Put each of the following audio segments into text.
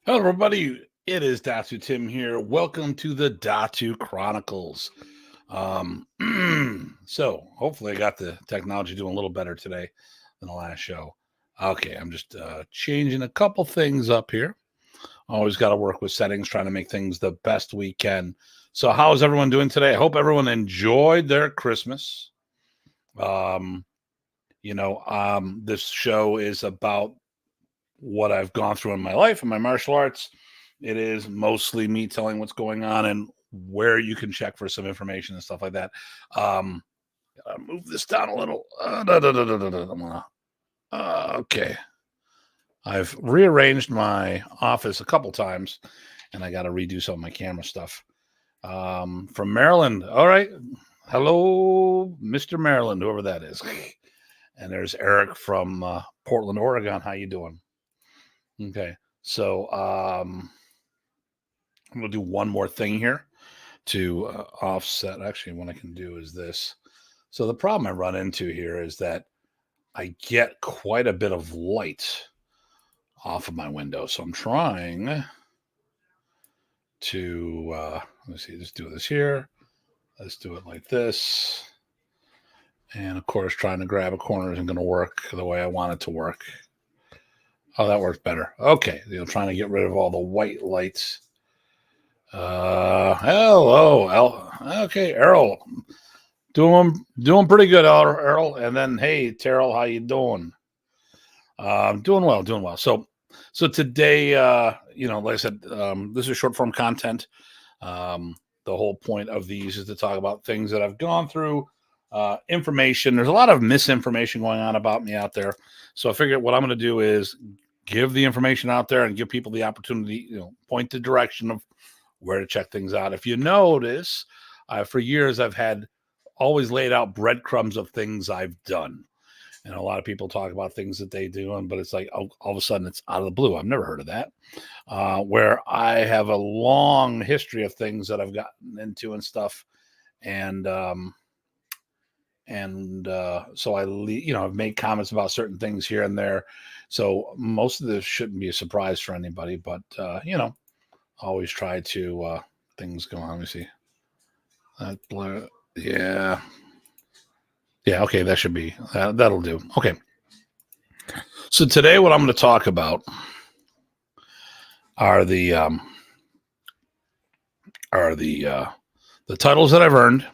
Hello, everybody. It is Datu Tim here. Welcome to the Datu Chronicles. So hopefully I got the technology doing a little better today than the last show. Okay, I'm just changing a couple things up here. Always got to work with settings, trying to make things the best we can. So, how is everyone doing today? I hope everyone enjoyed their Christmas. Um, this show is about what I've gone through in my life and my martial arts. It is mostly me telling what's going on and where you can check for some information and stuff like that. Um, I'll move this down a little. Okay. I've rearranged my office a couple times and I got to redo some of my camera stuff. From Maryland. All right. Hello, Mr. Maryland, whoever that is. And there's Eric from Portland, Oregon. How you doing? Okay. So I'm going to do one more thing here to offset. Actually, what I can do is this. So the problem I run into here is that I get quite a bit of light off of my window. So I'm trying to, let's see, just do this here. Let's do it like this. And of course, trying to grab a corner isn't going to work the way I want it to work. Oh, that works better. Okay. Trying to get rid of all the white lights. Hello. Okay, Errol. Doing pretty good, Errol. And then, hey, Terrell, how you doing? Doing well. So today, like I said, this is short form content. The whole point of these is to talk about things that I've gone through, information. There's a lot of misinformation going on about me out there. So I figured what I'm going to do is give the information out there and give people the opportunity, point the direction of where to check things out. If you notice, for years I've had always laid out breadcrumbs of things I've done. And a lot of people talk about things that they do, but it's like all of a sudden it's out of the blue. I've never heard of that. Where I have a long history of things that I've gotten into and stuff, and so I've made comments about certain things here and there. So most of this shouldn't be a surprise for anybody, but always try to things go on. Let me see. That blur, yeah. Yeah, okay, that should be that'll do. Okay. So today what I'm going to talk about are the titles that I've earned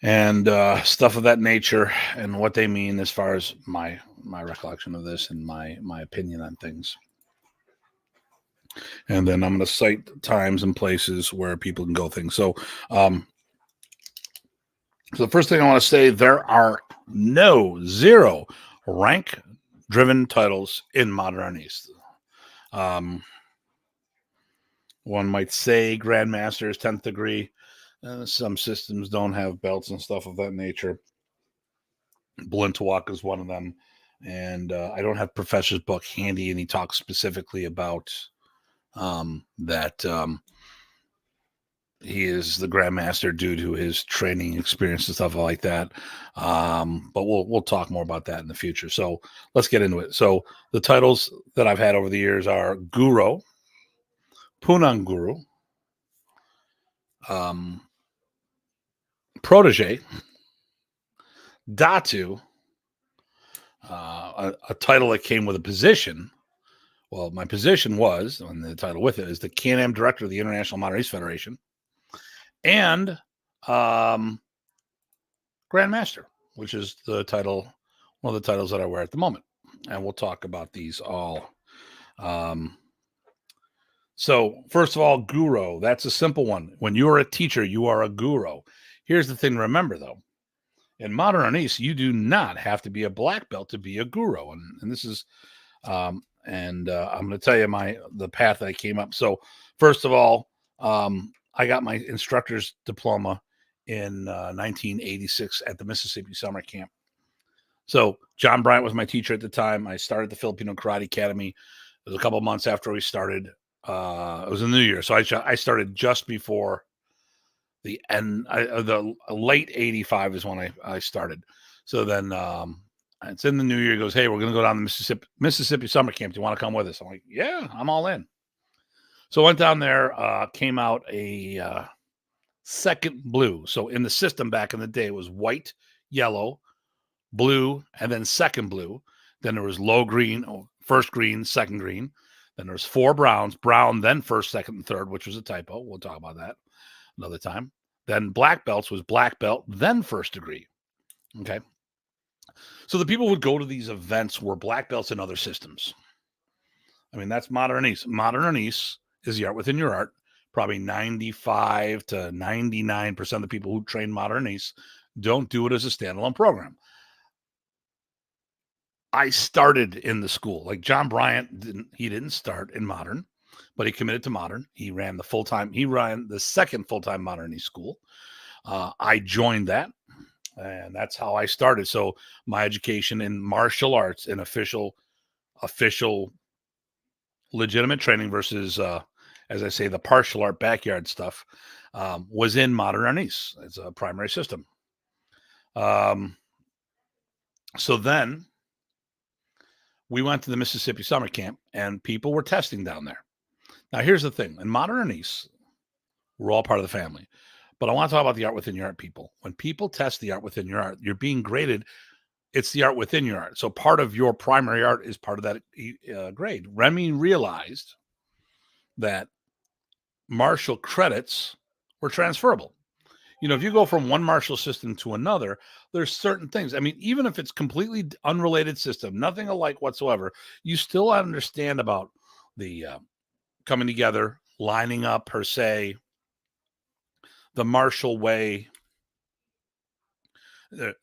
and stuff of that nature and what they mean as far as my recollection of this and my opinion on things. And then I'm going to cite times and places where people can go things. So the first thing I want to say, there are zero rank driven titles in modern Arnis. One might say Grandmaster is 10th degree. Some systems don't have belts and stuff of that nature. Blintwalk is one of them. And I don't have Professor's book handy, and he talks specifically about that he is the Grandmaster due to his training experience and stuff like that. But we'll talk more about that in the future. So let's get into it. So the titles that I've had over the years are Guro, Punong-Guro, Protege, Datu, a title that came with a position. Well, my position was, and the title with it is the Can-Am Director of the International Modern Arnis Federation, and Grandmaster, which is the title, one of the titles that I wear at the moment. And we'll talk about these all. So first of all, Guro, that's a simple one. When you are a teacher, you are a guru. Here's the thing to remember, though. In modern Arnis, you do not have to be a black belt to be a guru. And this is, I'm going to tell you the path that I came up. So first of all, I got my instructor's diploma in 1986 at the Mississippi Summer Camp. So John Bryant was my teacher at the time. I started the Filipino Karate Academy. It was a couple of months after we started. It was a new year. So I started just before the end. The late 85 is when I started. So then It's in the new year. He goes, hey, we're going to go down to Mississippi summer camp. Do you want to come with us? I'm like, yeah, I'm all in. So I went down there, came out a second blue. So in the system back in the day, it was white, yellow, blue, and then second blue. Then there was low green, first green, second green. Then there was 4 browns, brown, then first, second, and third, which was a typo. We'll talk about that another time. Then black belts was black belt, then first degree. Okay. So the people would go to these events were black belts in other systems. I mean, that's modern Arnis. Modern Arnis is the art within your art. Probably 95 to 99% of the people who train modern Arnis don't do it as a standalone program. I started in the school. Like John Bryant didn't start in modern, but he committed to modern. He ran the second full-time modern Arnis school. I joined that, and that's how I started. So my education in martial arts and official legitimate training versus, as I say, the partial art backyard stuff, was in modern Arnis. It's a primary system. So then we went to the Mississippi summer camp, and people were testing down there. Now, here's the thing. In modern Arnis, we're all part of the family. But I want to talk about the art within your art, people. When people test the art within your art, you're being graded. It's the art within your art. So part of your primary art is part of that grade. Remy realized that martial credits were transferable. If you go from one martial system to another, there's certain things. I mean, even if it's completely unrelated system, nothing alike whatsoever, you still understand about the coming together, lining up per se, the martial way,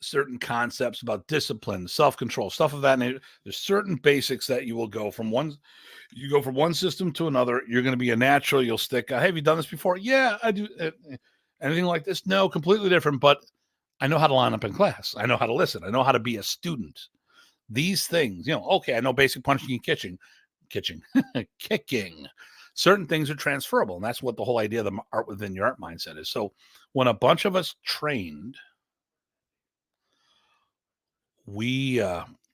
certain concepts about discipline, self-control, stuff of that nature. There's certain basics that you will go from one system to another. You're going to be a natural. You'll stick. Hey, have you done this before? Yeah, I do. Anything like this? No, completely different. But I know how to line up in class. I know how to listen. I know how to be a student. These things, okay, I know basic punching and kicking. Certain things are transferable. And that's what the whole idea of the art within your art mindset is. So when a bunch of us trained, we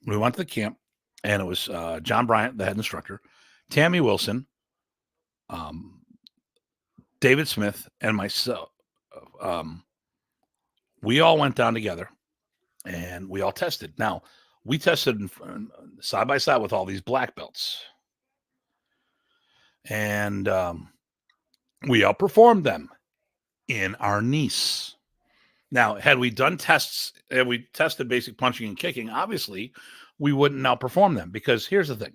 went to the camp, and it was John Bryant, the head instructor, Tammy Wilson, David Smith, and myself. We all went down together, and we all tested. Now, we tested side by side with all these black belts, and we outperformed them in Arnis. Now, had we done tests, and we tested basic punching and kicking, obviously, we wouldn't outperform them, because here's the thing.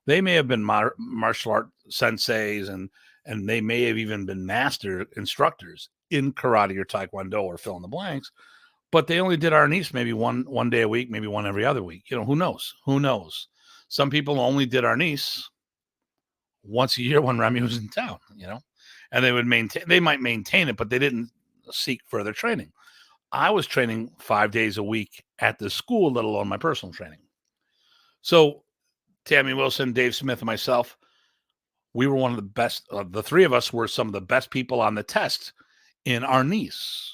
They may have been martial art senseis, and they may have even been master instructors in karate or taekwondo or fill in the blanks, but they only did Arnis maybe one day a week, maybe one every other week. Who knows? Some people only did Arnis once a year when Remy was in town, and they might maintain it, but they didn't seek further training. I was training 5 days a week at the school, let alone my personal training. So Tammy Wilson, Dave Smith, and myself, we were one of the best. The three of us were some of the best people on the test in Arnis.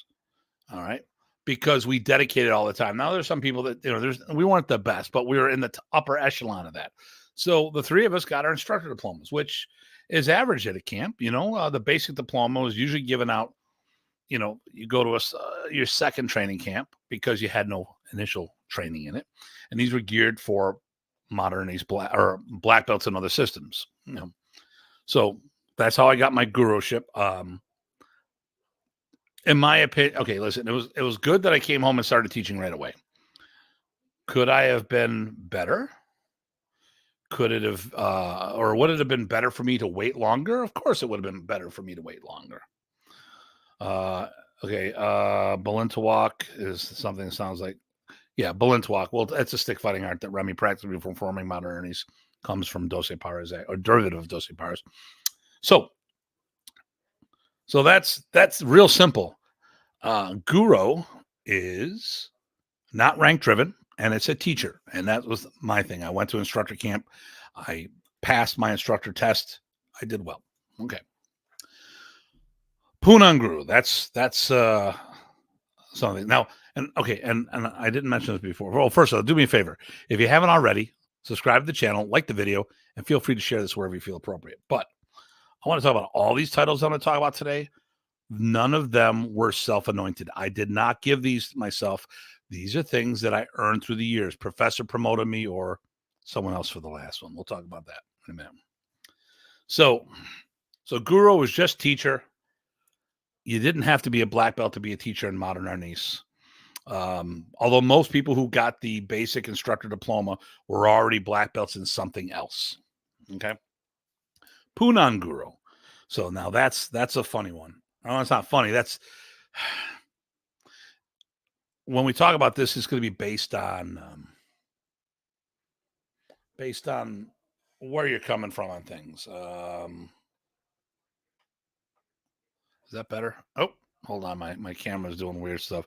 All right. Because we dedicated all the time. Now there's some people that, we weren't the best, but we were in the upper echelon of that. So the three of us got our instructor diplomas, which is average at a camp. The basic diploma was usually given out. You go to your second training camp because you had no initial training in it. And these were geared for modern black belts and other systems. So that's how I got my guruship. In my opinion, okay, listen, it was good that I came home and started teaching right away. Could I have been better? Could it have, or would it have been better for me to wait longer? Of course, it would have been better for me to wait longer. Okay. Balintawak is something that sounds like, Balintawak. Well, it's a stick fighting art that Remy practiced before forming modern Arnis. Comes from Dose Pares, or derivative of Dose Pares. So that's real simple. Guru is not rank driven, and it's a teacher. And that was my thing. I went to instructor camp. I passed my instructor test. I did well. Okay. Punong-Guro. That's something. Now, And okay, and I didn't mention this before. Well, first of all, do me a favor. If you haven't already, subscribe to the channel, like the video, and feel free to share this wherever you feel appropriate. But I want to talk about all these titles I'm going to talk about today. None of them were self-anointed. I did not give these myself. These are things that I earned through the years. Professor promoted me or someone else for the last one. We'll talk about that in a minute. So Guru was just teacher. You didn't have to be a black belt to be a teacher in modern Arnis. Although most people who got the basic instructor diploma were already black belts in something else. Okay. Punong-Guro. So now that's a funny one. Oh, it's not funny. That's when we talk about this, it's going to be based on where you're coming from on things. Is that better? Oh, hold on. My camera's doing weird stuff.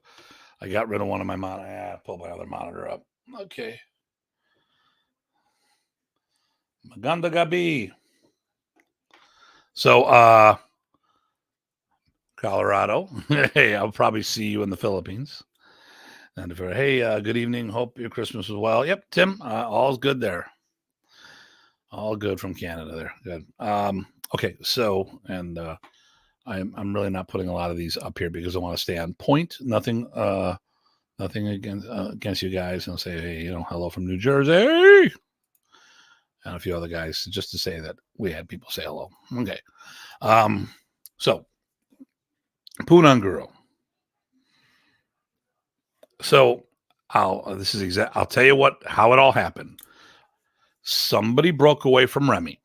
I got rid of one of my monitor. I pulled my other monitor up. Okay. Maganda Gabi. So, Colorado. Hey, I'll probably see you in the Philippines. And hey, good evening. Hope your Christmas was well. Yep, Tim, all's good there. All good from Canada there. Good. Okay, so, and I'm really not putting a lot of these up here because I want to stay on point. Nothing against you guys. And I'll say, hey, hello from New Jersey. And a few other guys, just to say that we had people say hello. Okay. So Punong-Guro. So I'll tell you how it all happened. Somebody broke away from Remy,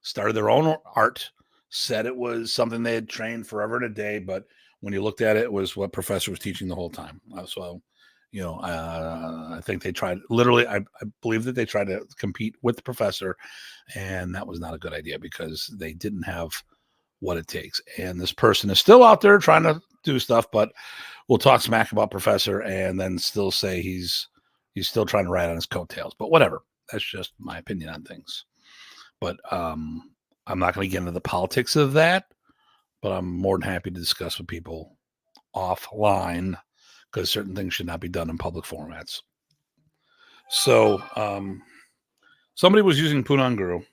started their own art, said it was something they had trained forever and a day, but when you looked at it, it was what Professor was teaching the whole time. So, I think they tried, literally, I believe that they tried to compete with the Professor, and that was not a good idea because they didn't have what it takes. And this person is still out there trying to do stuff, but we'll talk smack about Professor and then still say he's still trying to ride on his coattails. But whatever. That's just my opinion on things. But I'm not going to get into the politics of that, but I'm more than happy to discuss with people offline because certain things should not be done in public formats. So somebody was using Punong-Guro.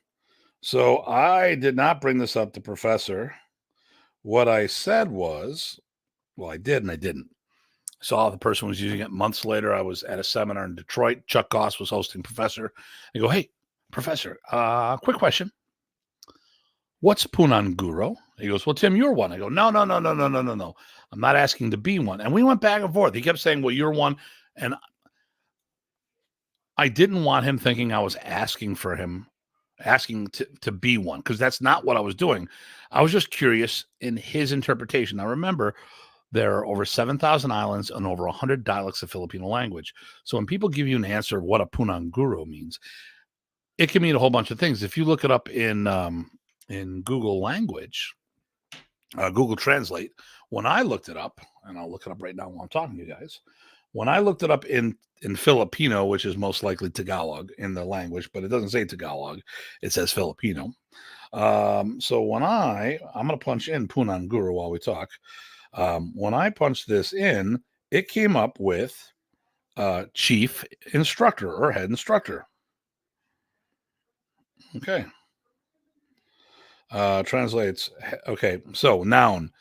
So I did not bring this up to Professor. What I said was, well, I did and I didn't. I saw the person was using it months later. I was at a seminar in Detroit. Chuck Goss was hosting Professor. I go, hey, Professor, quick question. What's Punong-Guro? He goes, well, Tim, you're one. I go, no. I'm not asking to be one. And we went back and forth. He kept saying, well, you're one. And I didn't want him thinking I was asking to be one, because that's not what I was doing. I was just curious in his interpretation. Now, remember, there are over 7,000 islands and over 100 dialects of Filipino language. So when people give you an answer of what a Punong-Guro means, it can mean a whole bunch of things. If you look it up in Google language, Google Translate, when I looked it up, and I'll look it up right now while I'm talking to you guys, when I looked it up in Filipino, which is most likely Tagalog in the language, but it doesn't say Tagalog, it says Filipino. So when I'm going to punch in Punong-Guro while we talk. When I punched this in, it came up with chief instructor or head instructor. Okay. Translates. Okay. So noun,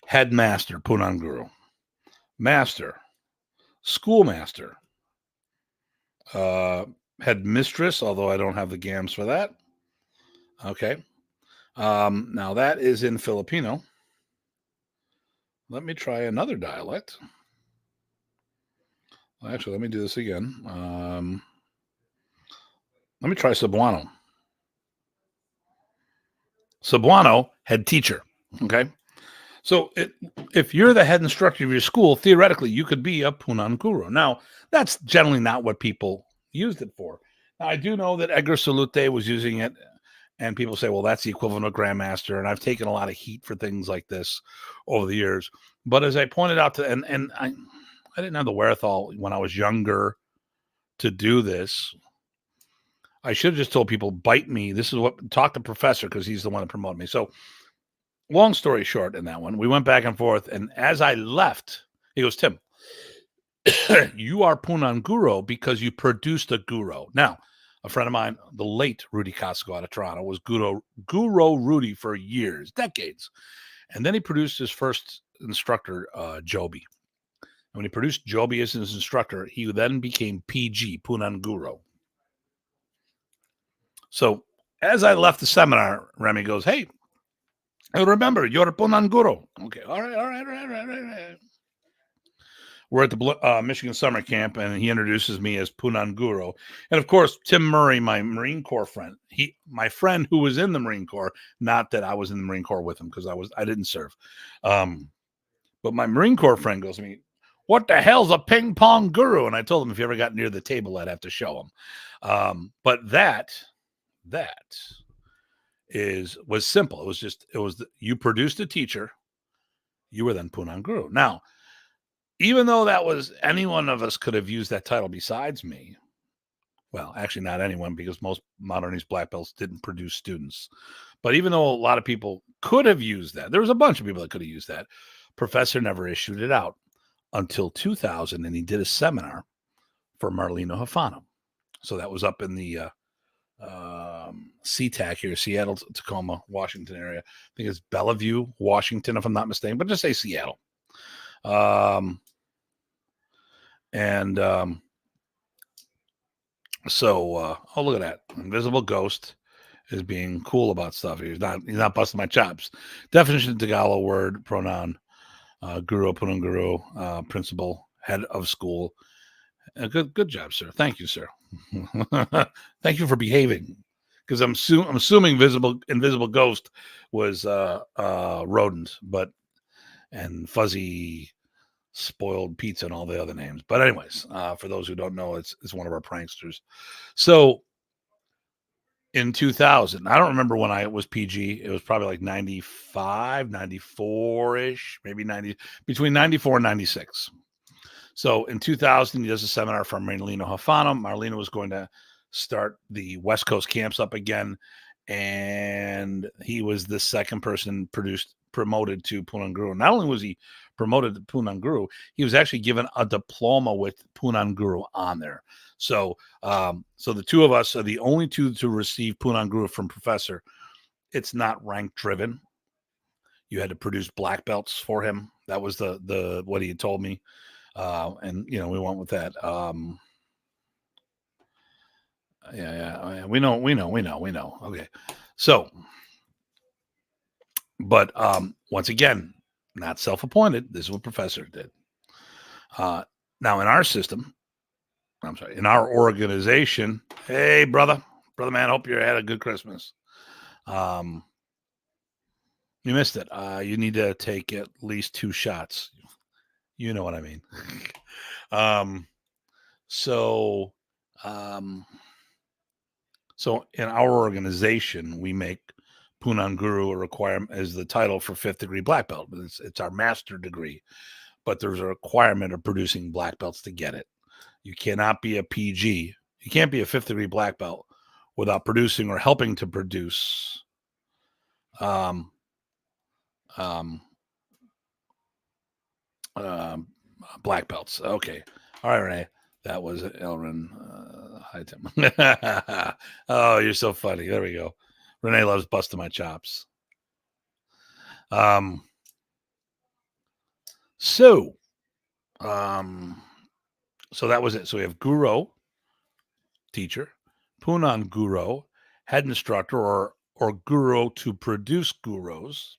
headmaster, Punong-Guro. Master, schoolmaster. Headmistress, although I don't have the gams for that. Okay. Now that is in Filipino. Let me try another dialect. Actually, let me do this again. Let me try Cebuano. Cebuano, head teacher. Okay. So if you're the head instructor of your school, theoretically, you could be a Punong-Guro. Now, that's generally not what people used it for. Now, I do know that Edgar Salute was using it, and people say, well, that's the equivalent of Grandmaster. And I've taken a lot of heat for things like this over the years. But as I pointed out, and I didn't have the wherewithal when I was younger to do this. I should have just told people, bite me. This is what, talk to Professor, because he's the one that promoted me. So long story short in that one, we went back and forth. And as I left, he goes, Tim, You are Punong-Guro because you produced a guru. Now, a friend of mine, the late Rudy Costco out of Toronto, was Guru Rudy for years, decades. And then he produced his first instructor, Joby. And when he produced Joby as his instructor, he then became PG, Punong-Guro. So as I left the seminar, Remy goes, hey, remember, you're a Punong-Guro. Okay, all right. We're at the Michigan summer camp, and he introduces me as Punong-Guro. And of course, Tim Murray, my Marine Corps friend, my friend who was in the Marine Corps, not that I was in the Marine Corps with him because I didn't serve. But my Marine Corps friend goes to me, what the hell's a ping pong guru? And I told him if he ever got near the table, I'd have to show him. But that was simple. You produced a teacher, you were then Punong-Guro. Now, even though any one of us could have used that title besides me, well, actually not anyone, because most modernist black belts didn't produce students. But even though a lot of people could have used that, there was a bunch of people that could have used that. Professor never issued it out until 2000, and he did a seminar for Marlena Hafana. So that was up in the SeaTac here, Seattle, Tacoma, Washington area. I think it's Bellevue, Washington, if I'm not mistaken, but just say Seattle. So look at that. Invisible Ghost is being cool about stuff. He's not busting my chops. Definition Tagalog word, pronoun, guru, Punong-Guro, principal, head of school. Good job, sir. Thank you, sir. Thank you for behaving. Because I'm assuming Invisible Ghost was rodent, and fuzzy spoiled pizza and all the other names. But anyways, for those who don't know, it's one of our pranksters. So in 2000, I don't remember when I was PG. It was probably like 95, 94-ish, maybe 90, between 94 and 96. So in 2000, he does a seminar for Marlena Hafana. Marlena was going to start the West Coast camps up again, and he was the second person promoted to Punong-Guro. Not only was he promoted to Punong-Guro, he was actually given a diploma with Punong-Guro on there. So the two of us are the only two to receive Punong-Guro from Professor. It's not rank driven. You had to produce black belts for him. That was the what he had told me. And we went with that. Yeah. We know. Okay. So, but once again, not self-appointed. This is what Professor did. Now in our system, in our organization, hey, brother man, hope you had a good Christmas. You missed it. You need to take at least 2 shots. You know what I mean. So in our organization, we make Punong-Guro a requirement as the title for 5th degree black belt. It's our master degree, but there's a requirement of producing black belts to get it. You cannot be a PG. You can't be a 5th degree black belt without producing or helping to produce black belts. Okay. All right, Renee. That was Elrin. Hi, Tim. Oh, you're so funny. There we go. Renee loves busting my chops. So that was it. So we have Guru, teacher, Punong-Guro, head instructor, or Guru to produce gurus.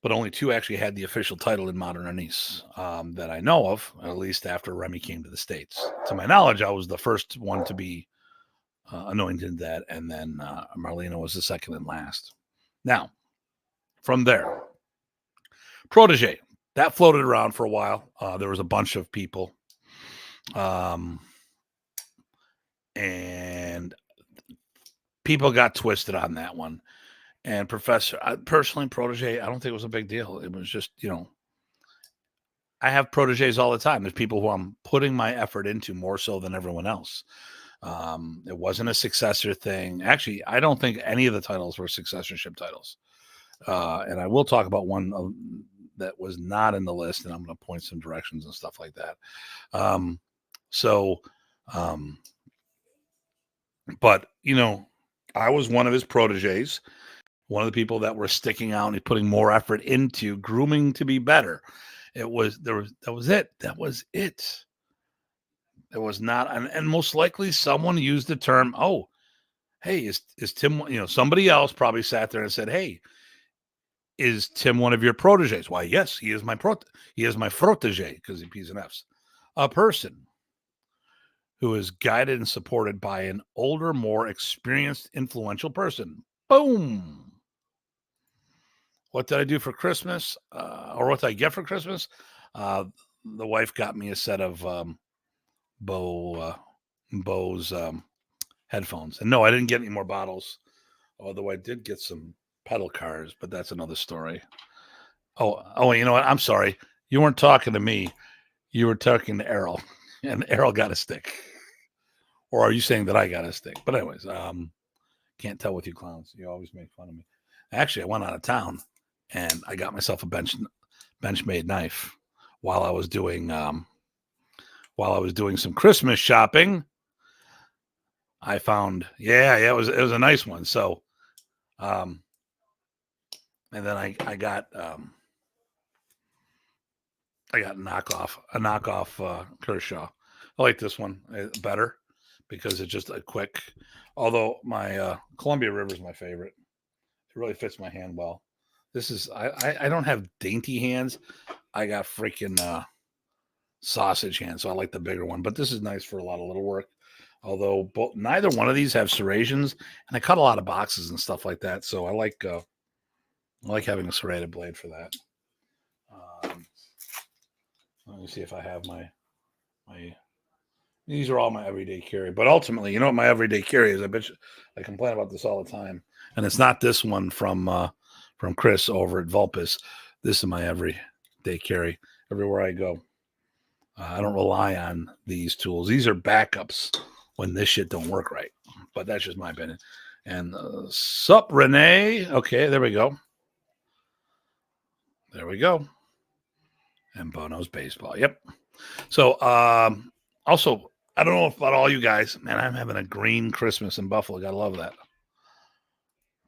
But only 2 actually had the official title in modern Arnis that I know of, at least after Remy came to the States. To my knowledge, I was the first one to be anointed that, and then Marlena was the second and last. Now, from there, Protege. That floated around for a while. There was a bunch of people. And people got twisted on that one. And Professor, personally, Protege, I don't think it was a big deal. It was just, I have proteges all the time. There's people who I'm putting my effort into more so than everyone else. It wasn't a successor thing. Actually, I don't think any of the titles were successorship titles. And I will talk about one that was not in the list, and I'm going to point some directions and stuff like that. But I was one of his proteges, one of the people that were sticking out and putting more effort into grooming to be better. That was it. It was not, and most likely someone used the term, "Oh, hey, is Tim?" Somebody else probably sat there and said, "Hey, is Tim one of your proteges?" Why, yes, he is my protege, because he P's and F's. A person who is guided and supported by an older, more experienced, influential person. Boom. What did I do for Christmas? Or what did I get for Christmas? The wife got me a set of Bose headphones. And no, I didn't get any more bottles, although I did get some pedal cars, but that's another story. Oh, you know what? I'm sorry. You weren't talking to me. You were talking to Errol, and Errol got a stick. Or are you saying that I got a stick? But anyways, can't tell with you clowns. You always make fun of me. Actually, I went out of town and I got myself a Benchmade knife while I was doing some Christmas shopping. I found, it was a nice one. So, and then I got a knockoff Kershaw. I like this one better because it's just a quick. Although my Columbia River is my favorite. It really fits my hand well. This is I don't have dainty hands. I got freaking sausage hands, so I like the bigger one. But this is nice for a lot of little work. Although neither one of these have serrations, and I cut a lot of boxes and stuff like that. So I like having a serrated blade for that. Let me see if I have my. These are all my everyday carry. But ultimately, you know what my everyday carry is? I complain about this all the time, and it's not this one from Chris over at Vulpes. This is my everyday carry everywhere I go. I don't rely on these tools. These are backups when this shit don't work right. But that's just my opinion. And sup, Renee? Okay, there we go. And Bono's baseball. Yep. So also, I don't know about all you guys. Man, I'm having a green Christmas in Buffalo. Gotta love that.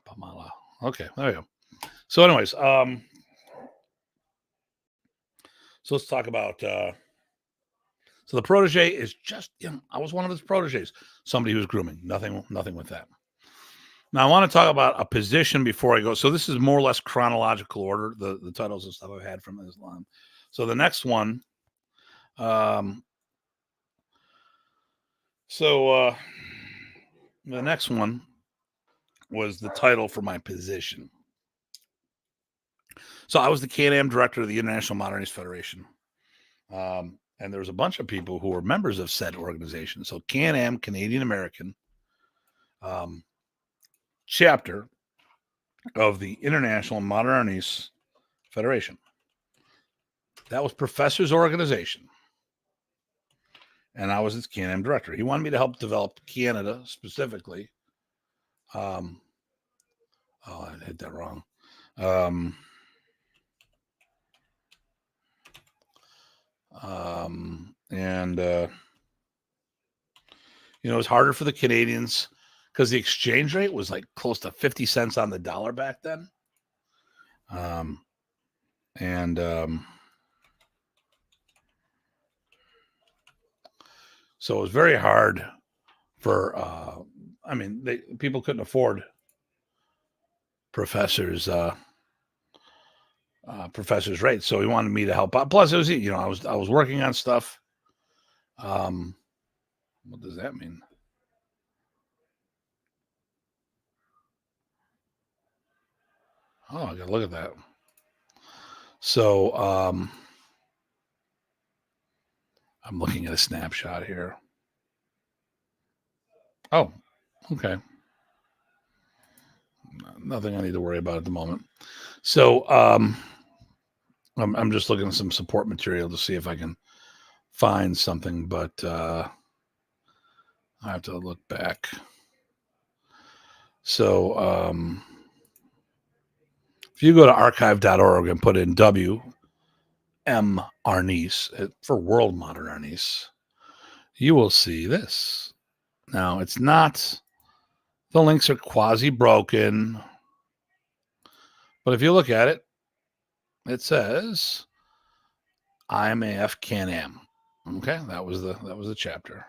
Pamala. Okay, there we go. So, anyways, so let's talk about. So the protege is just, I was one of his proteges. Somebody who's grooming. Nothing with that. Now I want to talk about a position before I go. So this is more or less chronological order. The titles and stuff I've had from Islam. So the next one. The next one was the title for my position. So I was the Can-Am director of the International Modern Arnis Federation. And there was a bunch of people who were members of said organization. So Can-Am, Canadian American chapter of the International Modern Arnis Federation. That was Professor's organization. And I was its Can-Am director. He wanted me to help develop Canada specifically. I hit that wrong. It was harder for the Canadians because the exchange rate was like close to 50 cents on the dollar back then. So it was very hard for, people couldn't afford professors' rates. So he wanted me to help out. Plus it was, I was working on stuff. What does that mean? Oh, I gotta look at that. So I'm looking at a snapshot here. Oh, okay. Nothing I need to worry about at the moment. So I'm just looking at some support material to see if I can find something, but I have to look back. So if you go to archive.org and put in W M. Arnis, for World Modern Arnis, you will see this. Now, it's not, the links are quasi-broken, but if you look at it, it says IMAF Can-Am. Okay, that was the chapter.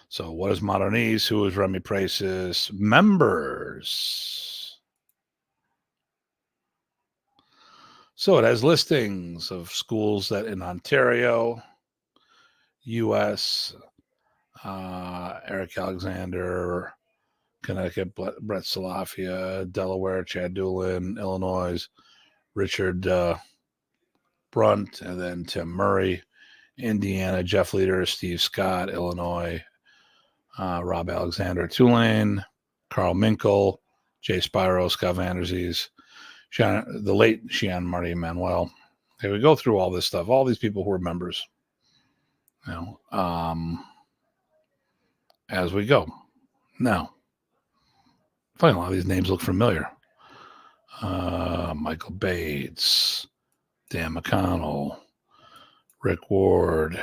So what is Modernese? Who is Remy Presas? Members. So it has listings of schools that in Ontario, U.S., Eric Alexander, Connecticut, Brett Salafia, Delaware, Chad Doolin, Illinois, Richard Brunt, and then Tim Murray, Indiana, Jeff Leader, Steve Scott, Illinois, Rob Alexander, Tulane, Carl Minkle, Jay Spiro, Scott Vanderzees, the late Sheehan Marty Emanuel. Okay, we go through all this stuff, all these people who are members, as we go. Now, I find a lot of these names look familiar. Michael Bates, Dan McConnell, Rick Ward,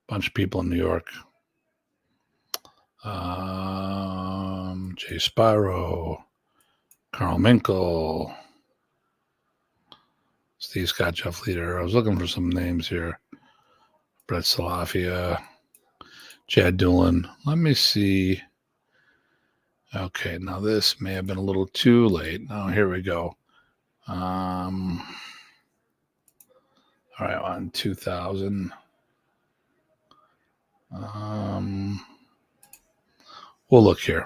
bunch of people in New York. Jay Spiro, Carl Minkle, Steve Scott, Jeff Leader. I was looking for some names here. Brett Salafia, Chad Doolin. Let me see. Okay, now this may have been a little too late. Oh, here we go. All right, on 2000. We'll look here.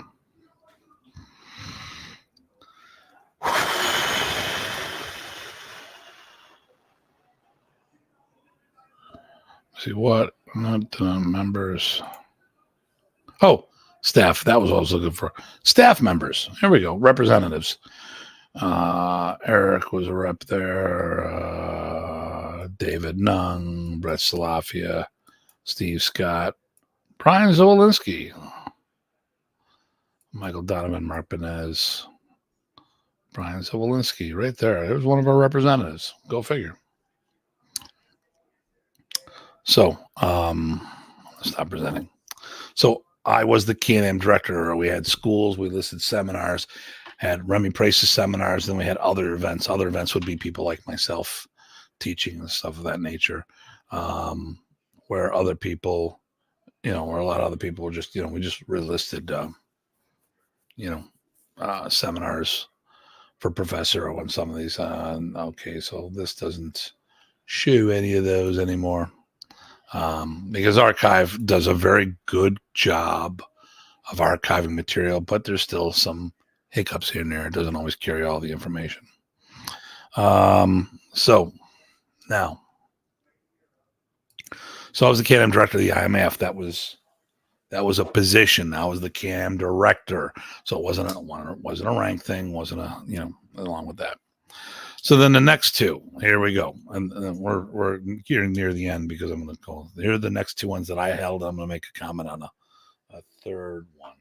See what? Not members. Oh, staff. That was what I was looking for. Staff members. Here we go. Representatives. Eric was a rep there. David Nung, Brett Salafia, Steve Scott, Brian Zawolinsky, Michael Donovan, Mark Benez, Brian Zawolinsky, right there. There's one of our representatives. Go figure. So, stop presenting. So I was the Can-Am director. We had schools, we listed seminars, had Remy Presas seminars, then we had other events. Other events would be people like myself teaching and stuff of that nature, where other people, where a lot of other people were just, we just listed, seminars for Professor on some of these. Okay, so this doesn't show any of those anymore. Because Archive does a very good job of archiving material, but there's still some hiccups here and there. It doesn't always carry all the information. So I was the Can-Am director of the IMF. That was a position. I was the Can-Am director. So it wasn't a rank thing. Wasn't along with that. So then the next two, here we go. And we're getting near the end because I'm going to call. Here are the next two ones that I held. I'm going to make a comment on a third one.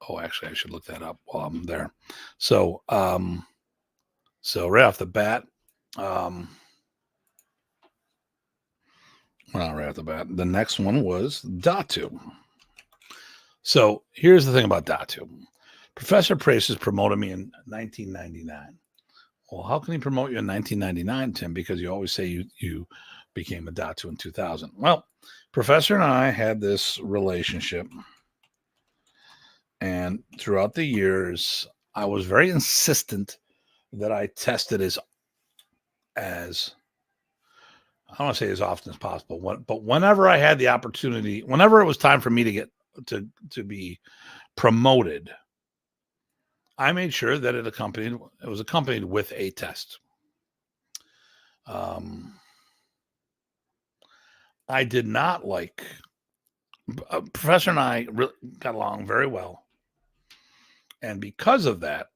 Oh, actually, I should look that up while I'm there. So right off the bat, well, not right off the bat. The next one was Datu. So here's the thing about Datu. Professor Presas promoted me in 1999. Well, how can he promote you in 1999, Tim? Because you always say you became a Datu in 2000. Well, Professor and I had this relationship. And throughout the years, I was very insistent that I tested as I don't want to say as often as possible, but whenever I had the opportunity, whenever it was time for me to get to be promoted, I made sure that it was accompanied with a test. I did not like Professor and I really got along very well. And because of that,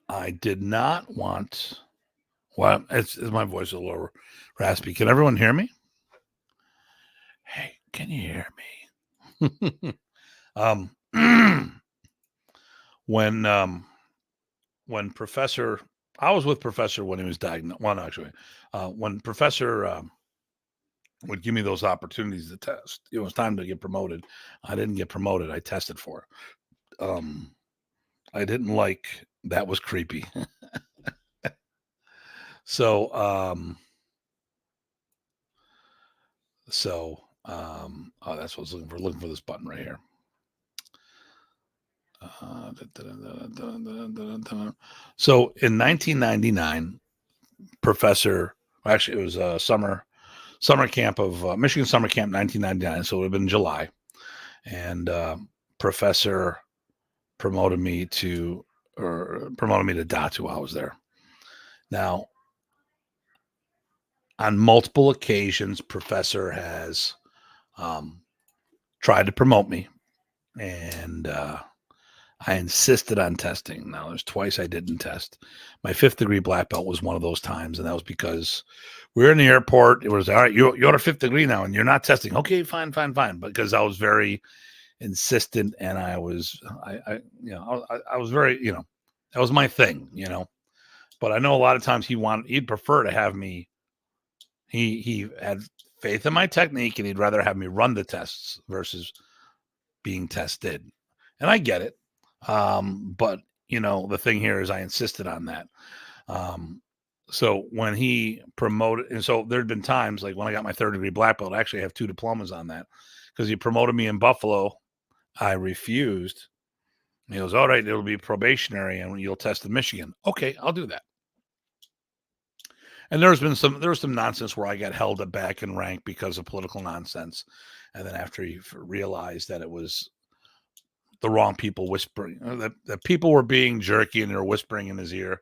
I did not want, well, it's my voice a little raspy. Can everyone hear me? Hey, can you hear me? When Professor I was with Professor when he was diagnosed. Well, no, actually, when Professor would give me those opportunities to test, it was time to get promoted. I didn't get promoted. I tested for it. I didn't like that. Was creepy. So, oh, that's what I was looking for. Looking for this button right here. So in 1999, Professor, actually, it was a summer camp of Michigan summer camp 1999. So it would have been July, and Professor promoted me to Datu while I was there. Now, on multiple occasions, Professor has tried to promote me, and I insisted on testing. Now, there's twice I didn't test. My 5th degree black belt was one of those times, and that was because we were in the airport. It was, all right, you're a 5th degree now, and you're not testing. Okay, fine. Because I was very insistent, and I was very, that was my thing, But I know a lot of times he'd prefer to have me. He had faith in my technique, and he'd rather have me run the tests versus being tested. And I get it. But the thing here is I insisted on that. So when he promoted, and so there'd been times like when I got my 3rd degree black belt, I actually have 2 diplomas on that because he promoted me in Buffalo. I refused. He goes, all right, it'll be probationary and you'll test in Michigan. Okay, I'll do that. And there was some nonsense where I got held back in rank because of political nonsense. And then after he realized that it was the wrong people whispering, that people were being jerky and they were whispering in his ear,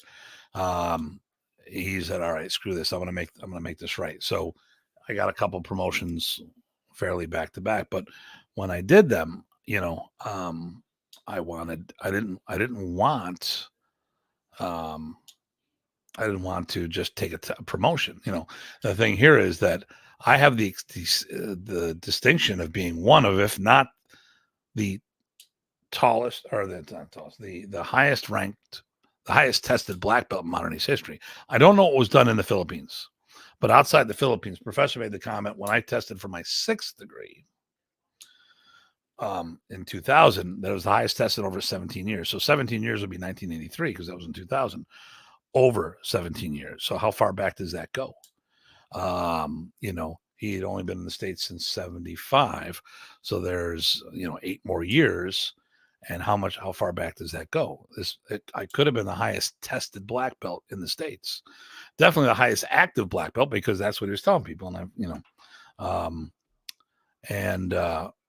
he said, all right, screw this. I'm going to make this right. So I got a couple promotions fairly back to back, but when I did them, I didn't want to just take a promotion. The thing here is that I have the distinction of being one of, if not the tallest, or the highest ranked, the highest tested black belt in modern Arnis history. I don't know what was done in the Philippines, but outside the Philippines, Professor made the comment when I tested for my 6th degree in 2000, that was the highest tested over 17 years. So 17 years would be 1983 because that was in 2000. Over 17 years. So how far back does that go? He had only been in the States since 75. So there's, 8 more years. And how far back does that go? I could have been the highest tested black belt in the States. Definitely the highest active black belt because that's what he was telling people. And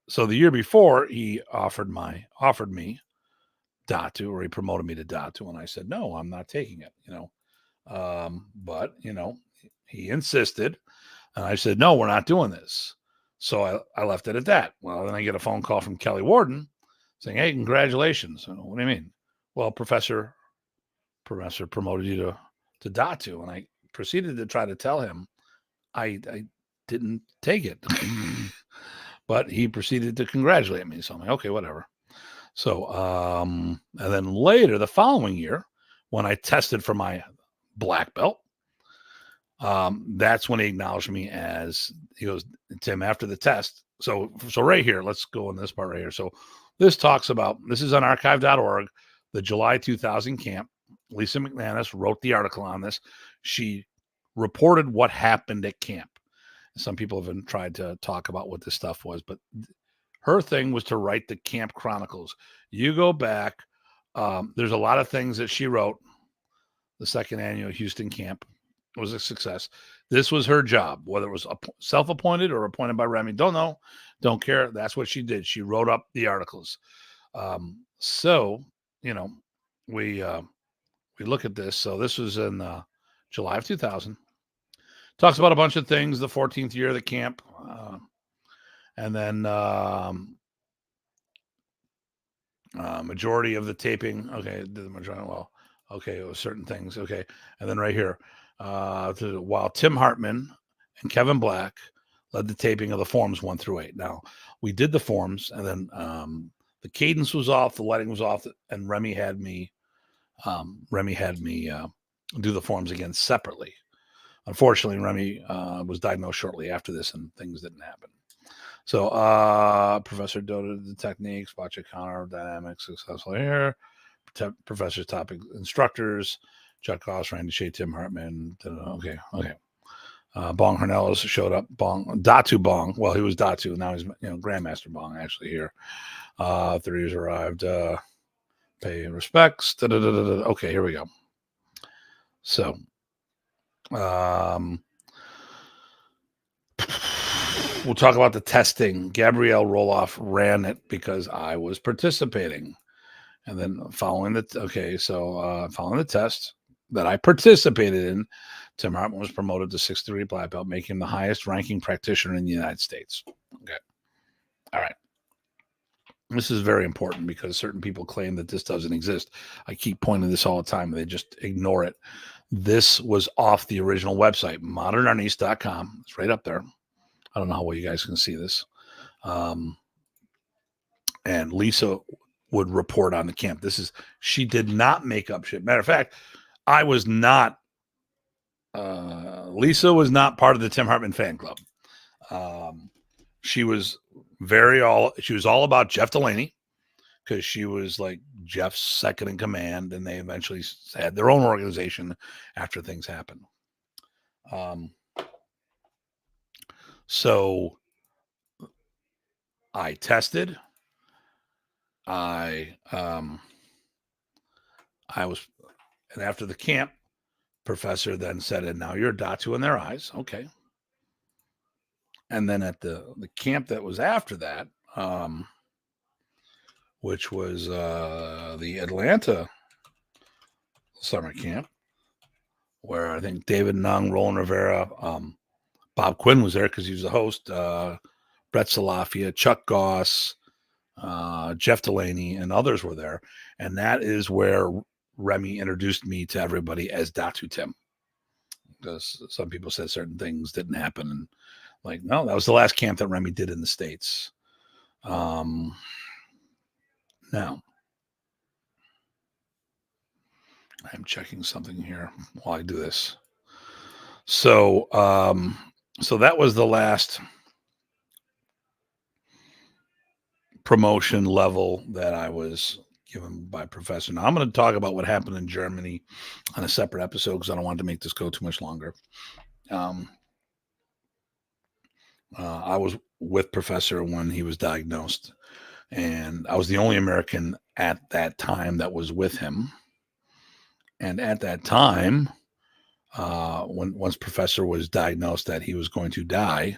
so the year before he offered me Datu, or he promoted me to Datu, and I said, no, I'm not taking it, but he insisted, and I said, no, we're not doing this. So I left it at that. Well, then I get a phone call from Kelly Warden saying, hey, congratulations. What do you mean? Well, Professor promoted you to Datu, and I proceeded to try to tell him I didn't take it. But he proceeded to congratulate me. So I'm like, okay, whatever. So, and then later, the following year, when I tested for my black belt, that's when he acknowledged me as, he goes, Tim, after the test. So right here, let's go in this part right here. So this talks about, this is on archive.org, the July 2000 camp. Lisa McManus wrote the article on this. She reported what happened at camp. Some people have tried to talk about what this stuff was, but her thing was to write the Camp Chronicles. You go back, there's a lot of things that she wrote. The 2nd annual Houston camp was a success. This was her job, whether it was self-appointed or appointed by Remy. Don't know, don't care. That's what she did. She wrote up the articles. So, we look at this. So this was in July of 2000. Talks about a bunch of things, the 14th year of the camp. And then majority of the taping. Okay, the majority. Well, okay, it was certain things. Okay, and then right here, while Tim Hartman and Kevin Black led the taping of the forms 1 through 8. Now we did the forms, and then the cadence was off, the lighting was off, and Remy had me do the forms again separately. Unfortunately, Remy was diagnosed shortly after this, and things didn't happen. So, Professor doted the techniques, watch a counter dynamics successful here. Professor's topic instructors, Chuck Goss, Randy Shea, Tim Hartman. Okay. Bong Hernellos showed up. Datu Bong. Well, he was Datu. Now he's Grandmaster Bong actually here. 30 years arrived. Pay respects. Okay, here we go. So, we'll talk about the testing. Gabrielle Roloff ran it because I was participating. And then following the test that I participated in, Tim Hartman was promoted to 6th degree black belt, making him the highest ranking practitioner in the United States. Okay. All right. This is very important because certain people claim that this doesn't exist. I keep pointing this all the time, and they just ignore it. This was off the original website, modernarnis.com. It's right up there. I don't know how well you guys can see this. And Lisa would report on the camp. She did not make up shit. Matter of fact, I was not, Lisa was not part of the Tim Hartman fan club. She was all about Jeff Delaney, because she was like Jeff's second in command, and they eventually had their own organization after things happened. So I tested. And after the camp, Professor then said, and now you're Datu in their eyes. Okay. And then at the camp that was after that, which was the Atlanta summer camp, where I think David Nung, Roland Rivera, Bob Quinn was there because he was the host, Brett Salafia, Chuck Goss, Jeff Delaney, and others were there. And that is where Remy introduced me to everybody as Datu Tim. Because some people said certain things didn't happen. And no, that was the last camp that Remy did in the States. Now, I'm checking something here while I do this. So that was the last promotion level that I was given by Professor. Now I'm going to talk about what happened in Germany on a separate episode because I don't want to make this go too much longer. I was with Professor when he was diagnosed, and I was the only American at that time that was with him. And at that time, once Professor was diagnosed that he was going to die,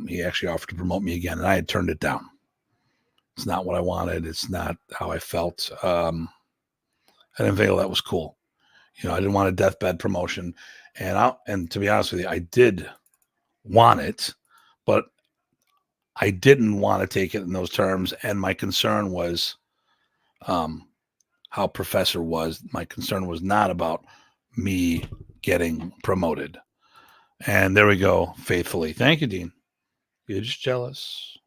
he actually offered to promote me again, and I had turned it down. It's not what I wanted. It's not how I felt. I didn't feel that was cool. I didn't want a deathbed promotion, and to be honest with you, I did want it, but I didn't want to take it in those terms. And my concern was how Professor was. My concern was not about me getting promoted. And there we go, faithfully. Thank you, Dean. You're just jealous.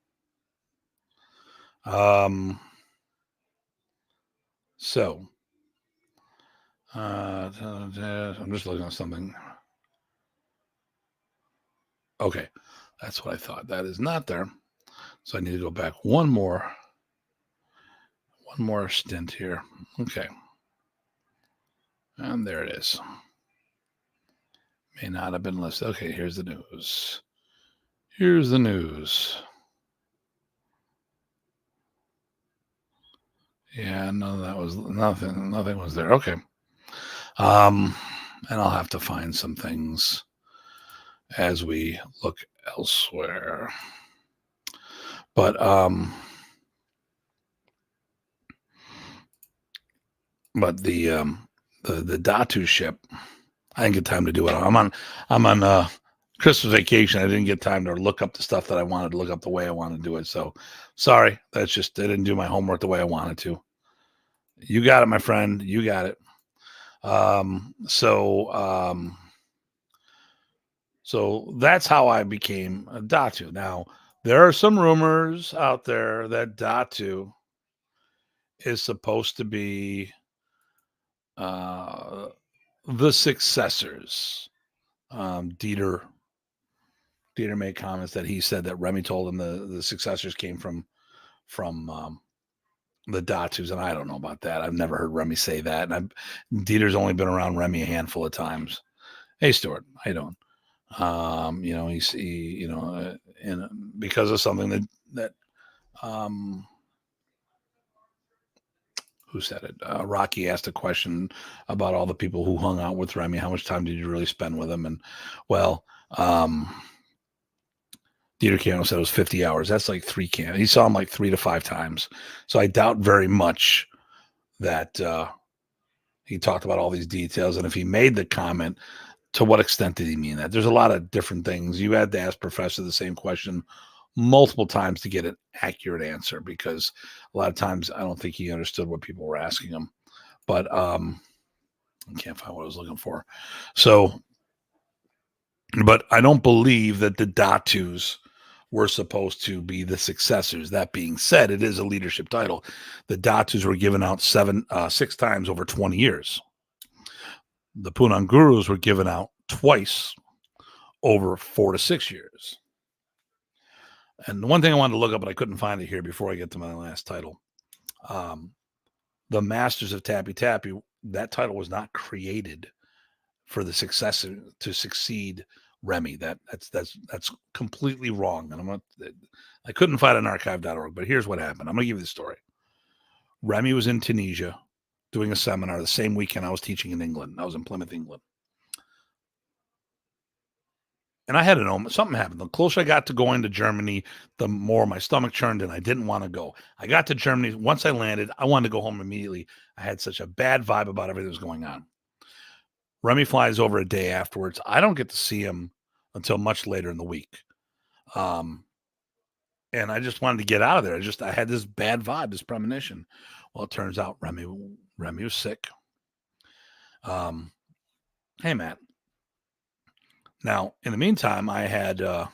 So, I'm just looking at something. Okay, that's what I thought. That is not there. So I need to go back one more stint here. Okay. And there it is. May not have been listed. Okay, here's the news. Here's the news. Yeah, no, that was nothing. Nothing was there. Okay. And I'll have to find some things as we look elsewhere. But the Datu ship, I didn't get time to do it. I'm on Christmas vacation. I didn't get time to look up the stuff that I wanted to look up the way I wanted to do it. So sorry, I didn't do my homework the way I wanted to. You got it, my friend. You got it. So that's how I became a Datu. Now, there are some rumors out there that Datu is supposed to be the successors. Dieter made comments that he said that Remy told him the successors came from the Datus, and I don't know about that. I've never heard Remy say that, and Dieter's only been around Remy a handful of times. Hey, Stuart, how you doing? And because of something that who said it? Rocky asked a question about all the people who hung out with Remy. How much time did you really spend with him? And well, Dieter Cano said it was 50 hours. That's like 3 cans. He saw him like 3 to 5 times. So I doubt very much that he talked about all these details. And if he made the comment, to what extent did he mean that? There's a lot of different things. You had to ask Professor the same question multiple times to get an accurate answer, because a lot of times I don't think he understood what people were asking him. But I can't find what I was looking for. So, but I don't believe that the Datus were supposed to be the successors. That being said, it is a leadership title. The Datus were given out 6 times over 20 years. The Punong-Guros were given out twice over 4 to 6 years. And the one thing I wanted to look up, but I couldn't find it here before I get to my last title. The Masters of Tappy Tappy, that title was not created for the successor to succeed Remy. That's completely wrong. And I couldn't find an archive.org, but here's what happened. I'm going to give you the story. Remy was in Tunisia doing a seminar the same weekend I was teaching in England. I was in Plymouth, England. And I had to know something happened. The closer I got to going to Germany, the more my stomach churned and I didn't want to go. I got to Germany. Once I landed, I wanted to go home immediately. I had such a bad vibe about everything that was going on. Remy flies over a day afterwards. I don't get to see him until much later in the week. And I just wanted to get out of there. I had this bad vibe, this premonition. Well, it turns out Remy was sick. Hey, Matt. Now, in the meantime, I had went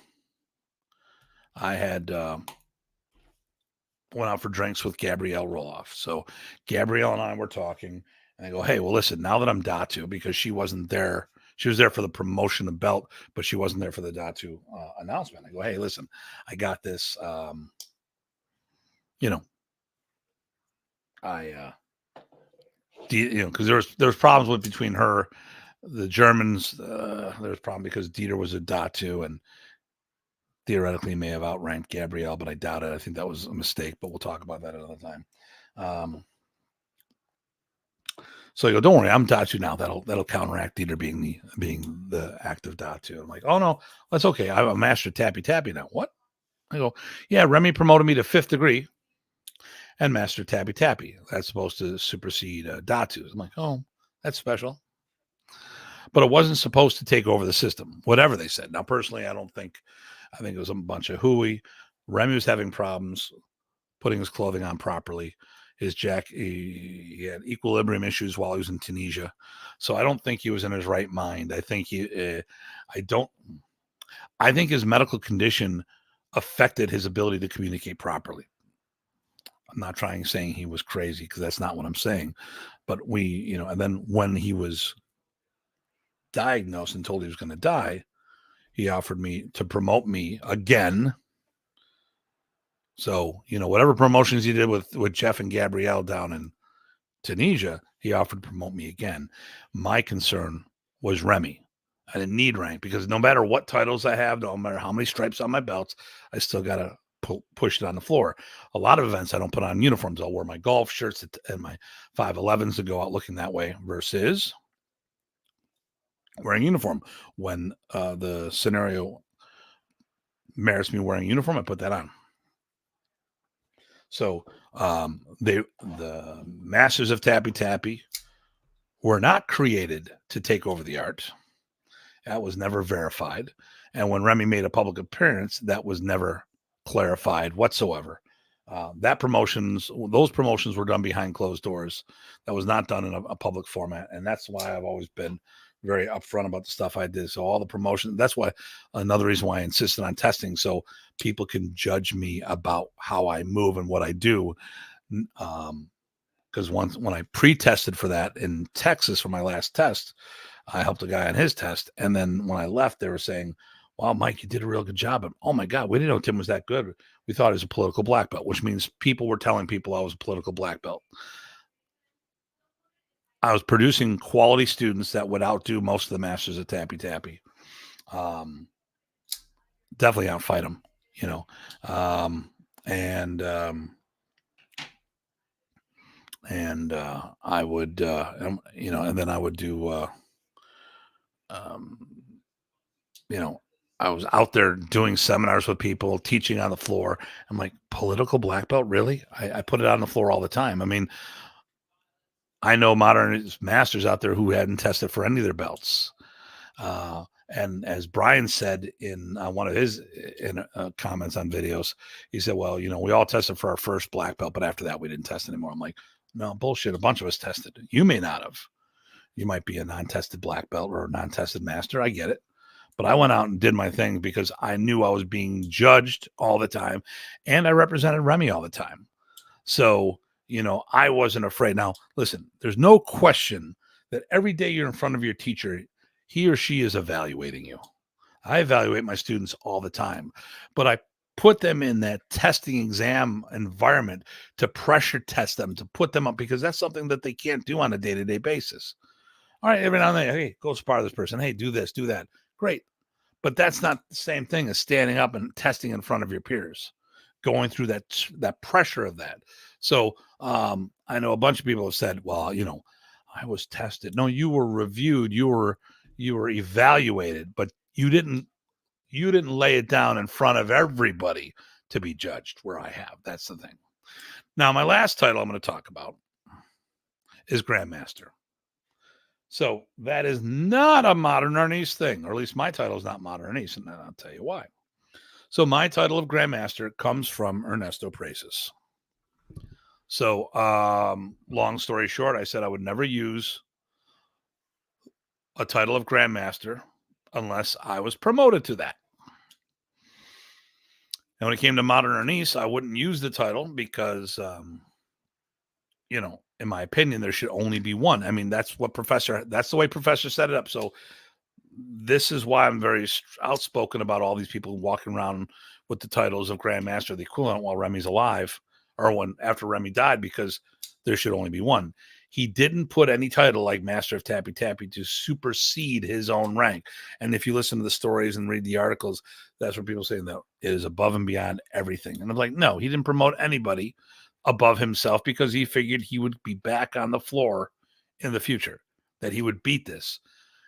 out for drinks with Gabrielle Roloff. So Gabrielle and I were talking, and I go, hey, well, listen, now that I'm Datu, because she wasn't there, she was there for the promotion of belt, but she wasn't there for the Datu announcement. I go, hey, listen, I got this, because there was problems between her, the Germans. There was a problem because Dieter was a Datu and theoretically may have outranked Gabrielle, but I doubt it. I think that was a mistake, but we'll talk about that another time. So I go, don't worry, I'm Datu now. That'll counteract Dieter being the active Datu. I'm like, oh no, that's okay. I'm a master tappy tappy now. What? I go, yeah, Remy promoted me to 5th degree and master tappy tappy. That's supposed to supersede Datu. I'm like, oh, that's special. But it wasn't supposed to take over the system, whatever they said. Now, personally, I think it was a bunch of hooey. Remy was having problems putting his clothing on properly. He had equilibrium issues while he was in Tunisia. So I don't think he was in his right mind. I think I think his medical condition affected his ability to communicate properly. I'm not saying he was crazy, because that's not what I'm saying. But and then when he was diagnosed and told he was going to die, he offered me to promote me again. So, whatever promotions he did with Jeff and Gabrielle down in Tunisia, he offered to promote me again. My concern was Remy. I didn't need rank, because no matter what titles I have, no matter how many stripes on my belts, I still got to push it on the floor. A lot of events, I don't put on uniforms. I'll wear my golf shirts and my 511s to go out looking that way, versus wearing uniform. When the scenario merits me wearing uniform, I put that on. So the Masters of Tappy Tappy were not created to take over the art. That was never verified. And when Remy made a public appearance, that was never clarified whatsoever. Those promotions were done behind closed doors. That was not done in a public format. And that's why I've always been very upfront about the stuff I did. So all the promotion, that's why another reason why I insisted on testing, so people can judge me about how I move and what I do. Because because once when I pre-tested for that in Texas for my last test, I helped a guy on his test. And then when I left, they were saying, wow, Mike, you did a real good job. And, oh, my God, we didn't know Tim was that good. We thought he was a political black belt, which means people were telling people I was a political black belt. I was producing quality students that would outdo most of the masters at Tappy Tappy. Definitely outfight them, you know. I would, you know, and then I would do, you know, I was out there doing seminars with people, teaching on the floor. I'm like, political black belt, really? I put it on the floor all the time. I mean, I know modern masters out there who hadn't tested for any of their belts. And as Brian said in one of his comments on videos, he said, well, you know, we all tested for our first black belt, but after that, we didn't test anymore. I'm like, no, bullshit. A bunch of us tested. You may not have. You might be a non-tested black belt or a non-tested master. I get it. But I went out and did my thing because I knew I was being judged all the time. And I represented Remy all the time. So, you know, I wasn't afraid. Now, listen, there's no question that every day you're in front of your teacher, he or she is evaluating you. I evaluate my students all the time, but I put them in that testing exam environment to pressure test them, to put them up, because that's something that they can't do on a day-to-day basis. All right, every now and then, hey, go spar this person. Hey, do this, do that. Great. But that's not the same thing as standing up and testing in front of your peers, going through that pressure of that. So I know a bunch of people have said, well, you know, I was tested. No, you were reviewed. You were evaluated, but you didn't lay it down in front of everybody to be judged, where I have. That's the thing. Now, my last title I'm going to talk about is Grandmaster. So that is not a modern Arnis thing, or at least my title is not modern Arnis, and I'll tell you why. So my title of Grandmaster comes from Ernesto Presas. So long story short, I said I would never use a title of Grandmaster unless I was promoted to that. And when it came to modern Arnis, I wouldn't use the title because, you know, in my opinion, there should only be one. I mean, that's the way Professor set it up. So this is why I'm very outspoken about all these people walking around with the titles of Grandmaster, the equivalent, while Remy's alive, or after Remy died, because there should only be one. He didn't put any title like Master of Tappy Tappy to supersede his own rank. And if you listen to the stories and read the articles, that's what people say, that it is above and beyond everything. And I'm like, no, he didn't promote anybody above himself because he figured he would be back on the floor in the future, that he would beat this.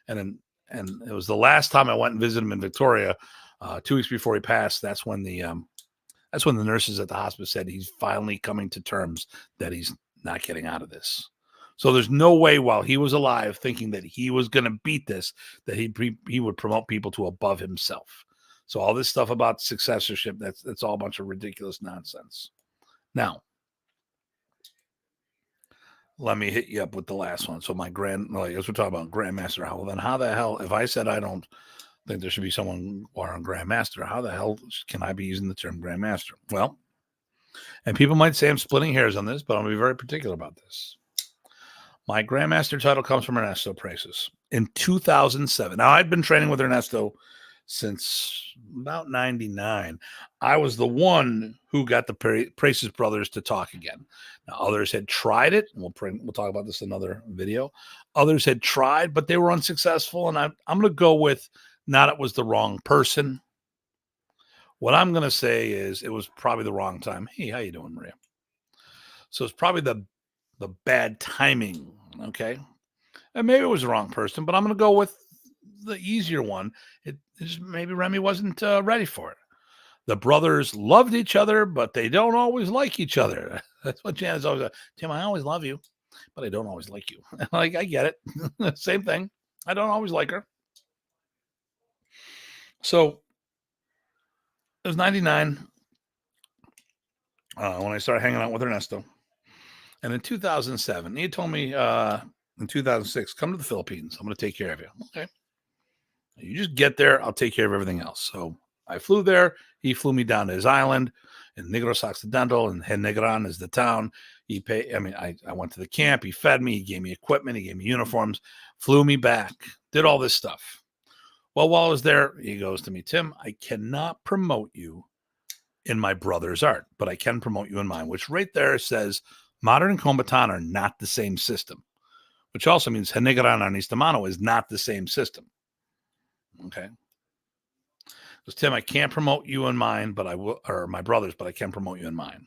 And it was the last time I went and visited him in Victoria, 2 weeks before he passed. That's when the nurses at the hospice said he's finally coming to terms that he's not getting out of this. So there's no way, while he was alive, thinking that he was going to beat this, that he would promote people to above himself. So all this stuff about successorship, that's all a bunch of ridiculous nonsense. Now, let me hit you up with the last one. So as we're talking about Grandmaster, how the hell, if I said I don't think there should be someone on Grandmaster, how the hell can I be using the term Grandmaster? Well, and people might say I'm splitting hairs on this, but I'm going to be very particular about this. My Grandmaster title comes from Ernesto Presas in 2007. Now, I'd been training with Ernesto since about 99. I was the one who got the Presas brothers to talk again. Now, others had tried it. We'll talk about this in another video. Others had tried, but they were unsuccessful. And I'm going to go with, not it was the wrong person. What I'm going to say is it was probably the wrong time. Hey, how you doing, Maria? So it's probably the bad timing, okay? And maybe it was the wrong person, but I'm going to go with the easier one. Maybe Remy wasn't ready for it. The brothers loved each other, but they don't always like each other. That's what Janet's always like. Tim, I always love you, but I don't always like you. Like, I get it. Same thing. I don't always like her. So it was 99 when I started hanging out with Ernesto. And in 2007, he told me in 2006, come to the Philippines. I'm going to take care of you. Okay. You just get there. I'll take care of everything else. So I flew there. He flew me down to his island. in Negros Occidental, and Negran is the town. He paid. I mean, I went to the camp. He fed me. He gave me equipment. He gave me uniforms. Flew me back. Did all this stuff. Well, while I was there, he goes to me, Tim, I cannot promote you in my brother's art, but I can promote you in mine, which right there says modern and Combatan are not the same system, which also means Henegran Arnis is not the same system. Okay. Because Tim, I can't promote you in mine, but I will, or my brother's, but I can promote you in mine.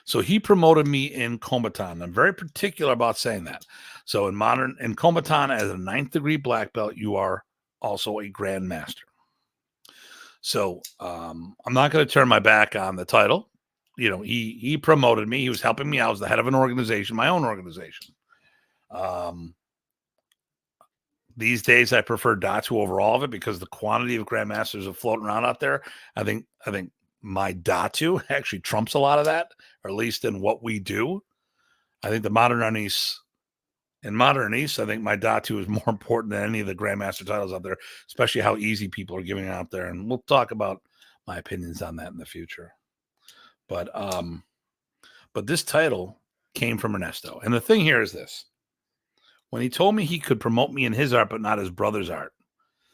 So he promoted me in Combatan. I'm very particular about saying that. So in Combatan, as a 9th degree black belt, you are also a Grandmaster. So I'm not going to turn my back on the title. You know, he promoted me. He was helping me. I was the head of an organization, my own organization. These days, I prefer Datu over all of it because the quantity of Grandmasters are floating around out there. I think my Datu actually trumps a lot of that, or at least in what we do. I think in Modern Arnis, I think my Datu is more important than any of the Grandmaster titles out there, especially how easy people are giving out there. And we'll talk about my opinions on that in the future. But this title came from Ernesto. And the thing here is this. When he told me he could promote me in his art, but not his brother's art,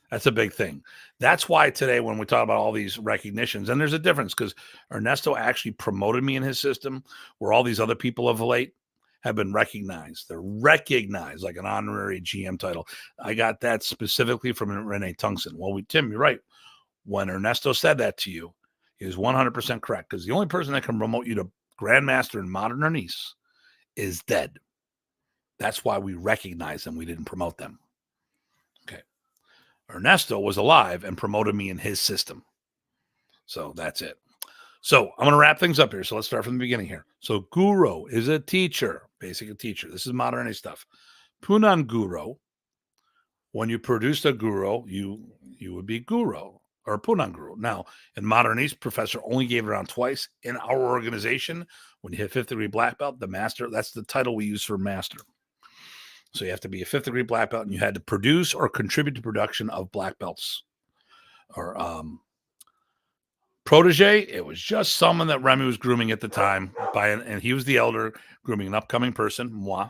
that's a big thing. That's why today, when we talk about all these recognitions, and there's a difference because Ernesto actually promoted me in his system, where all these other people of late have been recognized. They're recognized like an honorary GM title. I got that specifically from Renee Tungsten. Well, Tim, you're right. When Ernesto said that to you, he was 100% correct because the only person that can promote you to Grandmaster in Modern Arnis is dead. That's why we recognize them. We didn't promote them. Okay. Ernesto was alive and promoted me in his system. So that's it. So I'm going to wrap things up here. So let's start from the beginning here. So Guro is a teacher, basically a teacher. This is Modern Arnis stuff. Punong-Guro, when you produced a Guro, you would be Guro or Punong-Guro. Now, in Modern Arnis, professor only gave it around twice. In our organization, when you hit 5th degree black belt, the master, that's the title we use for master. So you have to be a 5th degree black belt, and you had to produce or contribute to production of black belts. Or Protege, it was just someone that Remy was grooming at the time, and he was the elder, grooming an upcoming person, moi.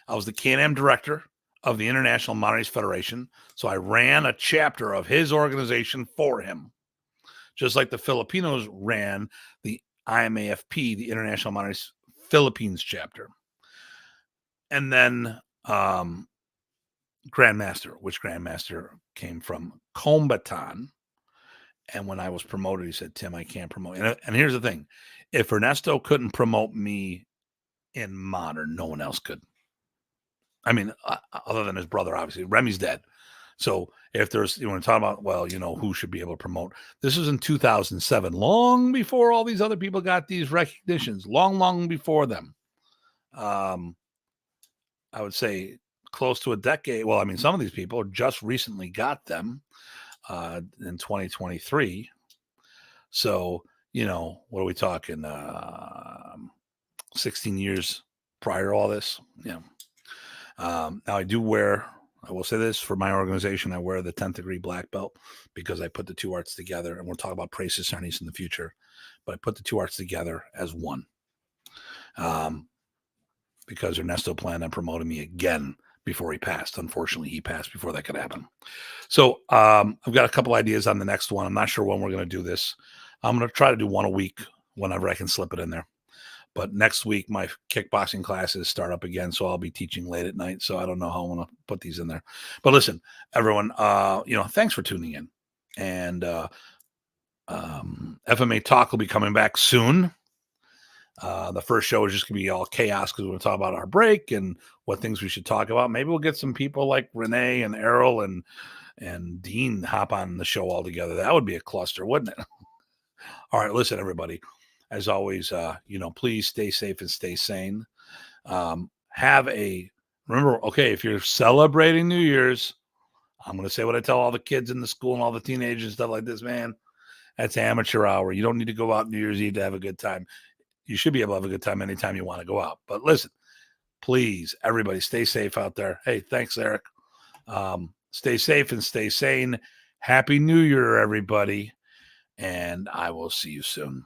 I was the Can-Am director of the International Modern Arnis Federation, so I ran a chapter of his organization for him, just like the Filipinos ran the IMAFP, the International Modern Arnis Philippines chapter. And then Grandmaster, which Grandmaster came from Combatan. And when I was promoted, he said, Tim, I can't promote. And here's the thing. If Ernesto couldn't promote me in Modern, no one else could. I mean, other than his brother, obviously. Remy's dead. So if there's, you want to talk about, well, you know, who should be able to promote. This was in 2007, long before all these other people got these recognitions, long before them. I would say close to a decade. Well, I mean, some of these people just recently got them in 2023. So, you know, what are we talking? 16 years prior to all this. Yeah. Now I will say this for my organization, I wear the 10th degree black belt because I put the two arts together, and we'll talk about Presas Arnis in the future, but I put the two arts together as one. Because Ernesto planned on promoting me again before he passed. Unfortunately, he passed before that could happen. So I've got a couple ideas on the next one. I'm not sure when we're going to do this. I'm going to try to do one a week whenever I can slip it in there. But next week, my kickboxing classes start up again, so I'll be teaching late at night. So I don't know how I want to put these in there. But listen, everyone, thanks for tuning in. And FMA Talk will be coming back soon. The first show is just going to be all chaos because we're going to talk about our break and what things we should talk about. Maybe we'll get some people like Renee and Errol and Dean hop on the show all together. That would be a cluster, wouldn't it? All right, listen, everybody. As always, please stay safe and stay sane. Remember, okay, if you're celebrating New Year's, I'm going to say what I tell all the kids in the school and all the teenagers and stuff like this, man. That's amateur hour. You don't need to go out New Year's Eve to have a good time. You should be able to have a good time anytime you want to go out. But listen, please, everybody, stay safe out there. Hey, thanks, Eric. Stay safe and stay sane. Happy New Year, everybody. and I will see you soon.